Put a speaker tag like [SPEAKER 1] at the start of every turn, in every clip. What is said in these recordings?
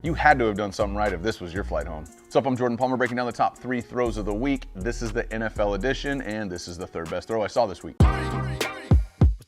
[SPEAKER 1] You had to have done something right if this was your flight home. What's up, I'm Jordan Palmer, breaking down the top 3 throws of the week. This is the NFL edition, and this is the third best throw I saw this week.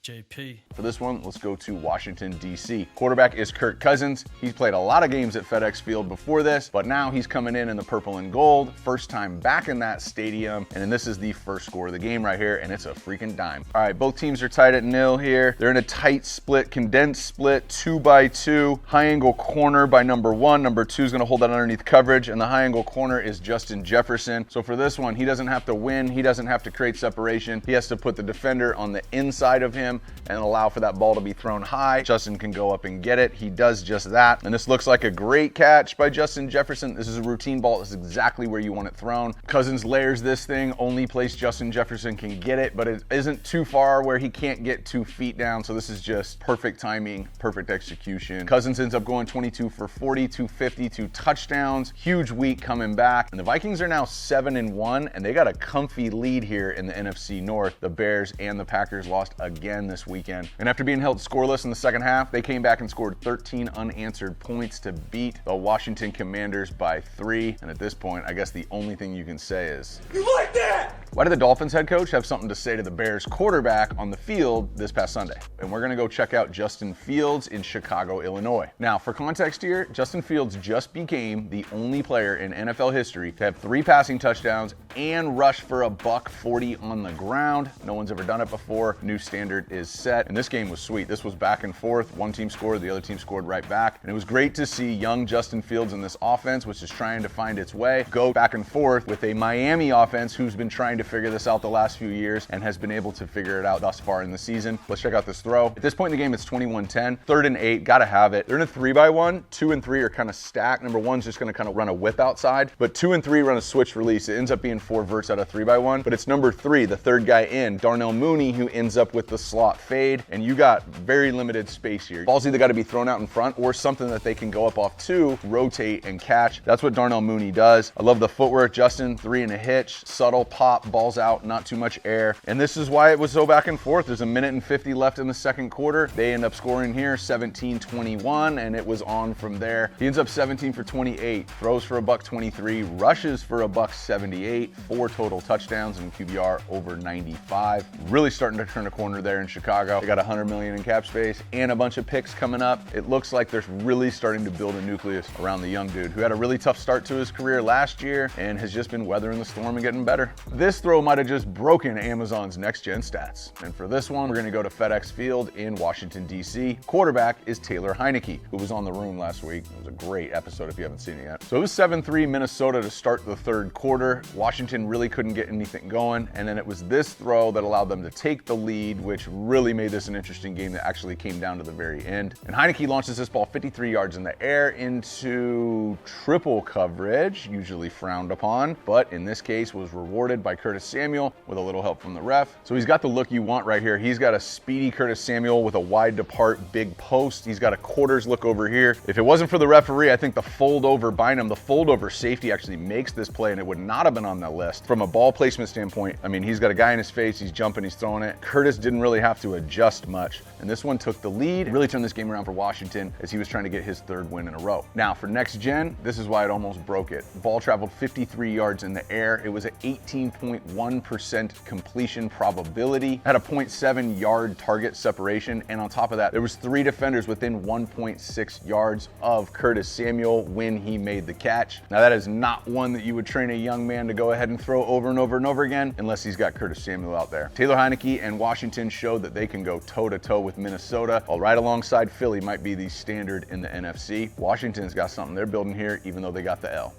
[SPEAKER 2] JP.
[SPEAKER 1] For this one, let's go to Washington, D.C. Quarterback is Kirk Cousins. He's played a lot of games at FedEx Field before this, but now he's coming in the purple and gold. First time back in that stadium, and then this is the first score of the game right here, and it's a freaking dime. All right, both teams are tied at 0 here. They're in a tight split, condensed split, 2-by-2. High angle corner by number 1. Number 2 is going to hold that underneath coverage, and the high angle corner is Justin Jefferson. So for this one, he doesn't have to win. He doesn't have to create separation. He has to put the defender on the inside of him and allow for that ball to be thrown high. Justin can go up and get it. He does just that. And this looks like a great catch by Justin Jefferson. This is a routine ball. This is exactly where you want it thrown. Cousins layers this thing, only place Justin Jefferson can get it, but it isn't too far where he can't get 2 feet down. So this is just perfect timing, perfect execution. Cousins ends up going 22 for 40, 250, 2 touchdowns. Huge week coming back. And the Vikings are now 7-1, and they got a comfy lead here in the NFC North. The Bears and the Packers lost again this weekend. And after being held scoreless in the second half, they came back and scored 13 unanswered points to beat the Washington Commanders by 3. And at this point, I guess the only thing you can say is,
[SPEAKER 3] "You like that?"
[SPEAKER 1] Why did the Dolphins head coach have something to say to the Bears quarterback on the field this past Sunday? And we're gonna go check out Justin Fields in Chicago, Illinois. Now, for context here, Justin Fields just became the only player in NFL history to have 3 passing touchdowns and rush for $140 on the ground. No one's ever done it before. New standard is set. And this game was sweet. This was back and forth. One team scored, the other team scored right back. And it was great to see young Justin Fields in this offense, which is trying to find its way, go back and forth with a Miami offense who's been trying to figure this out the last few years and has been able to figure it out thus far in the season. Let's check out this throw. At this point in the game, it's 21-10. 3rd and 8, gotta have it. They're in a 3-by-1. 2 and 3 are kind of stacked. Number 1's just gonna kind of run a whip outside, but 2 and 3 run a switch release. It ends up being 4 verts out of 3-by-1, but it's number 3, the 3rd guy in, Darnell Mooney, who ends up with the slot fade, and you got very limited space here. Ball's either gotta be thrown out in front or something that they can go up off to, rotate and catch. That's what Darnell Mooney does. I love the footwork. Justin, 3 and a hitch, subtle pop, ball's out, not too much air. And this is why it was so back and forth. There's 1:50 left in the second quarter. They end up scoring here 17-21, and it was on from there. He ends up 17 for 28, throws for $123, rushes for $178, 4 total touchdowns, and QBR over 95. Really starting to turn a corner there in Chicago. They got $100 million in cap space and a bunch of picks coming up. It looks like they're really starting to build a nucleus around the young dude who had a really tough start to his career last year and has just been weathering the storm and getting better. This throw might have just broken Amazon's next-gen stats. And for this one, we're going to go to FedEx Field in Washington, D.C. Quarterback is Taylor Heinicke, who was on The Room last week. It was a great episode if you haven't seen it yet. So it was 7-3 Minnesota to start the third quarter. Washington really couldn't get anything going, and then it was this throw that allowed them to take the lead, which really made this an interesting game that actually came down to the very end. And Heinicke launches this ball 53 yards in the air into triple coverage, usually frowned upon, but in this case was rewarded by Curtis Samuel with a little help from the ref. So he's got the look you want right here. He's got a speedy Curtis Samuel with a wide depart, big post. He's got a quarters look over here. If it wasn't for the referee, I think the fold over Bynum, the fold over safety actually makes this play, and it would not have been on that list. From a ball placement standpoint, I mean, he's got a guy in his face, he's jumping, he's throwing it. Curtis didn't really have to adjust much, and this one took the lead, really turned this game around for Washington as he was trying to get his 3rd win in a row. Now, for next gen, this is why it almost broke it. Ball traveled 53 yards in the air. It was an 18.1% completion probability, had a 0.7 yard target separation, and on top of that, there was 3 defenders within 1.6 yards of Curtis Samuel when he made the catch. Now, that is not one that you would train a young man to go ahead and throw over and over and over again unless he's got Curtis Samuel out there. Taylor Heinicke and Washington showed that they can go toe-to-toe with Minnesota, while right alongside Philly might be the standard in the NFC. Washington's got something they're building here, even though they got the L.